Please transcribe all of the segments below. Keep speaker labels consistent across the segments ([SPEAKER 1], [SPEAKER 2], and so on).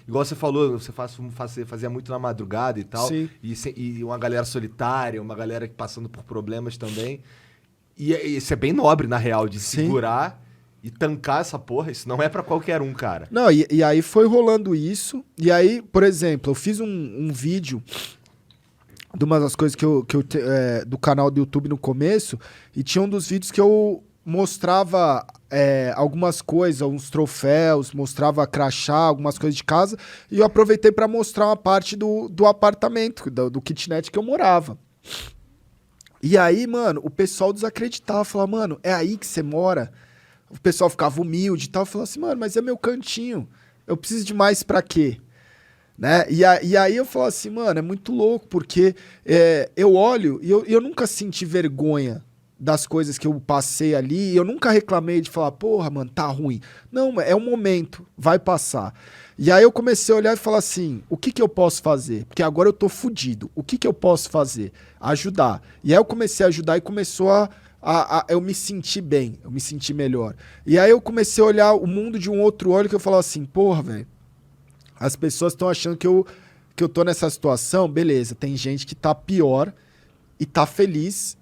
[SPEAKER 1] igual você falou, fazia muito na madrugada e tal.
[SPEAKER 2] Sim.
[SPEAKER 1] E uma galera solitária, uma galera passando por problemas também. E isso é bem nobre, na real, de
[SPEAKER 2] Sim.
[SPEAKER 1] segurar e tancar essa porra. Isso não é pra qualquer um, cara.
[SPEAKER 2] Não, e aí foi rolando isso. E aí, por exemplo, eu fiz um vídeo de uma das coisas do canal do YouTube no começo, e tinha um dos vídeos que eu mostrava algumas coisas, uns troféus, mostrava crachá, algumas coisas de casa, e eu aproveitei para mostrar uma parte do apartamento, do kitnet que eu morava. E aí, mano, o pessoal desacreditava, falava, mano, é aí que você mora? O pessoal ficava humilde e tal, falava assim, mano, mas é meu cantinho, eu preciso de mais pra quê? Né? E aí eu falo assim, mano, é muito louco, porque eu olho e eu nunca senti vergonha das coisas que eu passei ali, e eu nunca reclamei de falar, porra, mano, tá ruim. Não, é um momento, vai passar. E aí eu comecei a olhar e falar assim, o que eu posso fazer? Porque agora eu tô fudido, o que eu posso fazer? Ajudar. E aí eu comecei a ajudar e começou eu me senti bem, eu me senti melhor. E aí eu comecei a olhar o mundo de um outro olho, que eu falava assim, porra, velho, as pessoas estão achando que eu tô nessa situação, beleza, tem gente que tá pior e tá feliz,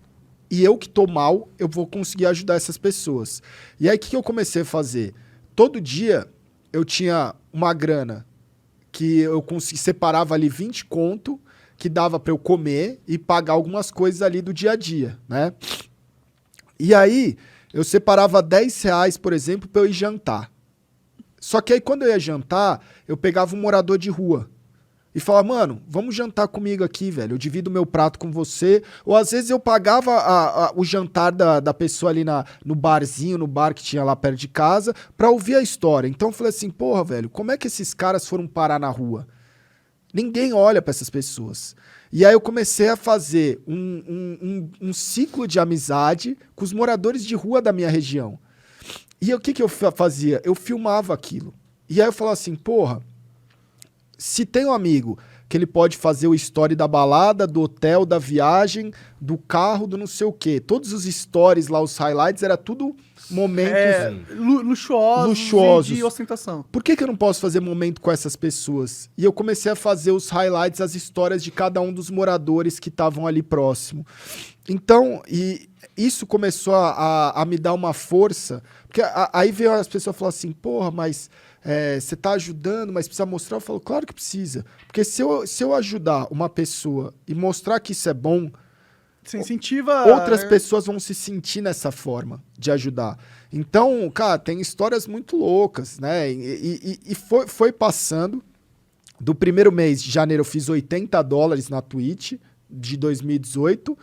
[SPEAKER 2] e eu que tô mal, eu vou conseguir ajudar essas pessoas. E aí o que eu comecei a fazer? Todo dia eu tinha uma grana que eu separava ali 20 conto, que dava para eu comer e pagar algumas coisas ali do dia a dia, né? E aí eu separava 10 reais, por exemplo, para eu ir jantar. Só que aí quando eu ia jantar, eu pegava um morador de rua e falava, mano, vamos jantar comigo aqui, velho, eu divido meu prato com você. Ou às vezes eu pagava o jantar da pessoa ali no barzinho, no bar que tinha lá perto de casa, pra ouvir a história. Então eu falei assim, porra, velho, como é que esses caras foram parar na rua? Ninguém olha pra essas pessoas. E aí eu comecei a fazer um ciclo de amizade com os moradores de rua da minha região. E o que eu fazia? Eu filmava aquilo. E aí eu falava assim, porra, se tem um amigo que ele pode fazer o story da balada, do hotel, da viagem, do carro, do não sei o quê. Todos os stories lá, os highlights, era tudo momentos
[SPEAKER 3] luxuosos e de ostentação.
[SPEAKER 2] Por que eu não posso fazer momento com essas pessoas? E eu comecei a fazer os highlights, as histórias de cada um dos moradores que estavam ali próximo. Então, e isso começou a me dar uma força, porque aí veio as pessoas falar assim, porra, mas você tá ajudando, mas precisa mostrar? Eu falo, claro que precisa. Porque se eu ajudar uma pessoa e mostrar que isso é bom,
[SPEAKER 3] você incentiva...
[SPEAKER 2] outras pessoas vão se sentir nessa forma de ajudar. Então, cara, tem histórias muito loucas, né? E foi passando. Do primeiro mês de janeiro eu fiz $80 na Twitch, de 2018.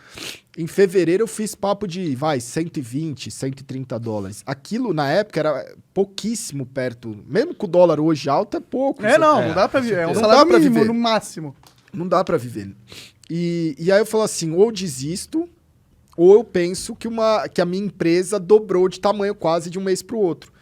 [SPEAKER 2] Em fevereiro eu fiz papo de, $120, $130. Aquilo, na época, era pouquíssimo perto. Mesmo com o dólar hoje alto, é pouco.
[SPEAKER 3] Não dá pra viver. É um
[SPEAKER 2] Não
[SPEAKER 3] salário
[SPEAKER 2] dá pra
[SPEAKER 3] mínimo,
[SPEAKER 2] viver.
[SPEAKER 3] no máximo.
[SPEAKER 2] Não dá pra viver. E aí eu falo assim, ou desisto, ou eu penso que a minha empresa dobrou de tamanho quase de um mês pro outro.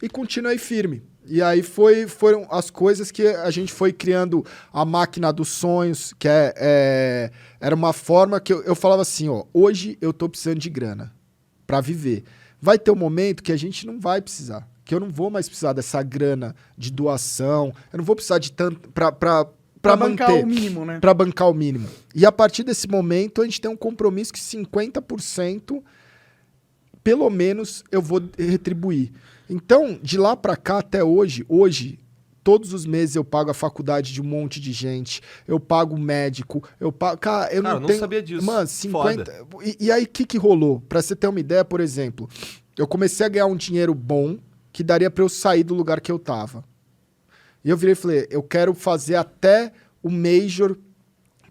[SPEAKER 2] E continuei firme. E aí foram as coisas que a gente foi criando a máquina dos sonhos, que era uma forma que eu falava assim, ó, hoje eu tô precisando de grana pra viver. Vai ter um momento que a gente não vai precisar, que eu não vou mais precisar dessa grana de doação, eu não vou precisar de tanto pra
[SPEAKER 3] bancar
[SPEAKER 2] manter,
[SPEAKER 3] o mínimo, né?
[SPEAKER 2] Pra bancar o mínimo. E a partir desse momento a gente tem um compromisso que 50% pelo menos eu vou retribuir. Então, de lá pra cá até hoje, todos os meses eu pago a faculdade de um monte de gente, eu pago o médico, eu pago... Cara, eu não
[SPEAKER 1] sabia disso.
[SPEAKER 2] Mano, 50... E aí, o que rolou? Pra você ter uma ideia, por exemplo, eu comecei a ganhar um dinheiro bom que daria pra eu sair do lugar que eu tava. E eu virei e falei, eu quero fazer até o Major,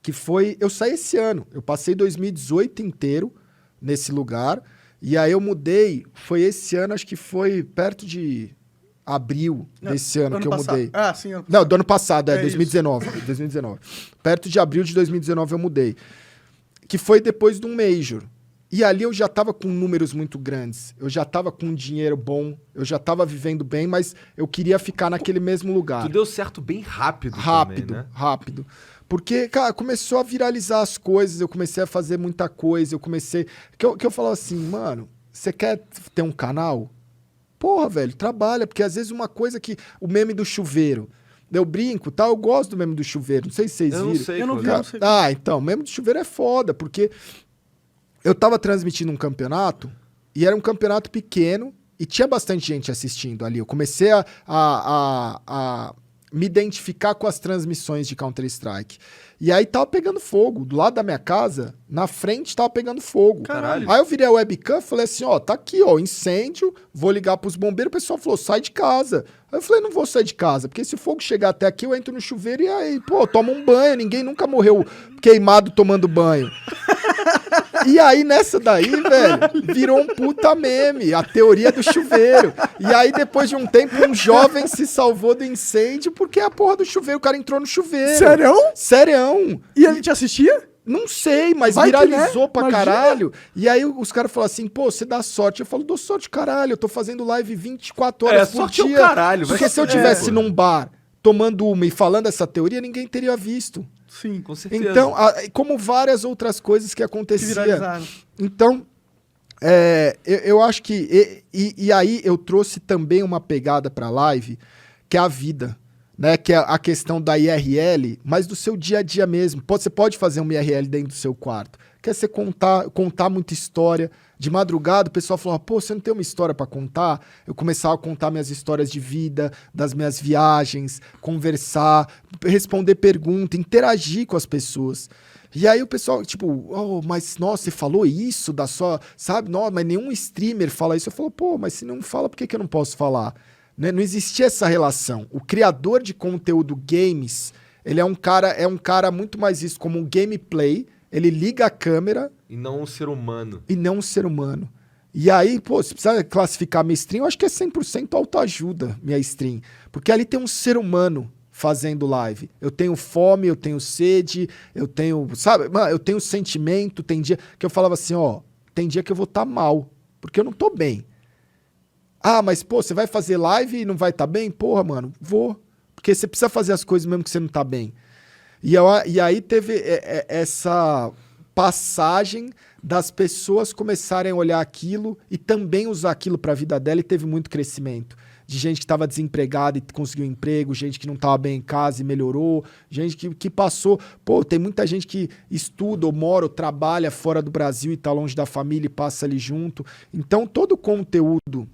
[SPEAKER 2] que foi... Eu saí esse ano, eu passei 2018 inteiro nesse lugar... E aí eu mudei, foi esse ano, acho que foi perto de abril desse ano que eu mudei.
[SPEAKER 3] Ah, sim. Ano
[SPEAKER 2] Não, do ano passado, 2019. 2019. Perto de abril de 2019 eu mudei. Que foi depois de um Major. E ali eu já tava com números muito grandes. Eu já tava com um dinheiro bom, eu já tava vivendo bem, mas eu queria ficar naquele mesmo lugar.
[SPEAKER 1] Tu deu certo bem rápido também, né?
[SPEAKER 2] Rápido. Porque, cara, começou a viralizar as coisas, eu comecei a fazer muita coisa, eu comecei... Que eu falava assim, mano, você quer ter um canal? Porra, velho, trabalha, porque às vezes uma coisa que... O meme do chuveiro. Eu brinco, tá? Eu gosto do meme do chuveiro. Não sei se vocês viram.
[SPEAKER 1] Eu não sei.
[SPEAKER 3] Eu não vi,
[SPEAKER 1] qual é.
[SPEAKER 3] eu não sei.
[SPEAKER 2] Ah, então, o meme do chuveiro é foda, porque eu tava transmitindo um campeonato e era um campeonato pequeno e tinha bastante gente assistindo ali. Eu comecei a me identificar com as transmissões de Counter-Strike. E aí tava pegando fogo. Do lado da minha casa, na frente tava pegando fogo.
[SPEAKER 1] Caralho.
[SPEAKER 2] Aí eu virei a webcam e falei assim, ó, tá aqui, ó, incêndio, vou ligar pros bombeiros. O pessoal falou, sai de casa. Aí eu falei, não vou sair de casa, porque se o fogo chegar até aqui, eu entro no chuveiro e aí, pô, toma um banho. Ninguém nunca morreu queimado tomando banho. E aí, nessa daí, velho, virou um puta meme, a teoria do chuveiro. E aí, depois de um tempo, um jovem se salvou do incêndio porque a porra do chuveiro, o cara entrou no chuveiro.
[SPEAKER 3] Sério?
[SPEAKER 2] Sério.
[SPEAKER 3] E ele te assistia?
[SPEAKER 2] Não sei, mas
[SPEAKER 3] Vai que,
[SPEAKER 2] viralizou
[SPEAKER 3] né?
[SPEAKER 2] pra
[SPEAKER 3] Imagina.
[SPEAKER 2] caralho. E aí os caras falaram assim, pô, você dá sorte. Eu falo, dou sorte, caralho, eu tô fazendo live 24 horas por
[SPEAKER 1] sorte é o
[SPEAKER 2] dia.
[SPEAKER 1] caralho, vai
[SPEAKER 2] Porque
[SPEAKER 1] se
[SPEAKER 2] se eu
[SPEAKER 1] fuder,
[SPEAKER 2] tivesse
[SPEAKER 1] pô.
[SPEAKER 2] num bar tomando uma e falando essa teoria, ninguém teria visto.
[SPEAKER 3] Sim.
[SPEAKER 1] Com certeza.
[SPEAKER 2] Então, como várias outras coisas que
[SPEAKER 3] Que
[SPEAKER 2] aconteciam.
[SPEAKER 3] viralizaram.
[SPEAKER 2] Então, eu acho que... E aí eu trouxe também uma pegada pra live, que é a vida, né? Que é a questão da IRL, mas do seu dia a dia mesmo. Você pode fazer uma IRL dentro do seu quarto. Quer você contar muita história. De madrugada, o pessoal falava, pô, você não tem uma história pra contar? Eu começava a contar minhas histórias de vida, das minhas viagens, conversar, responder perguntas, interagir com as pessoas. E aí o pessoal, tipo, oh, mas nossa, você falou isso da sua, sabe? Não, mas nenhum streamer fala isso. Eu falo, pô, mas se não fala, por que eu não posso falar? Né? Não existia essa relação. O criador de conteúdo games, ele é um cara muito mais visto como um gameplay. Ele liga a câmera...
[SPEAKER 1] E não um ser humano.
[SPEAKER 2] E não um ser humano. E aí, pô, se precisar classificar minha stream, eu acho que é 100% autoajuda, minha stream. Porque ali tem um ser humano fazendo live. Eu tenho fome, eu tenho sede, eu tenho, sabe? Mano, eu tenho sentimento. Tem dia que eu falava assim, ó, tem dia que eu vou estar mal, porque eu não tô bem. Ah, mas, pô, você vai fazer live e não vai estar bem? Porra, mano, vou. Porque você precisa fazer as coisas mesmo que você não tá bem. E aí teve essa passagem das pessoas começarem a olhar aquilo e também usar aquilo para a vida dela, e teve muito crescimento. De gente que estava desempregada e conseguiu emprego, gente que não estava bem em casa e melhorou, gente que passou... Pô, tem muita gente que estuda ou mora ou trabalha fora do Brasil e está longe da família e passa ali junto. Então, todo o conteúdo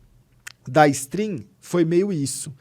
[SPEAKER 2] da stream foi meio isso.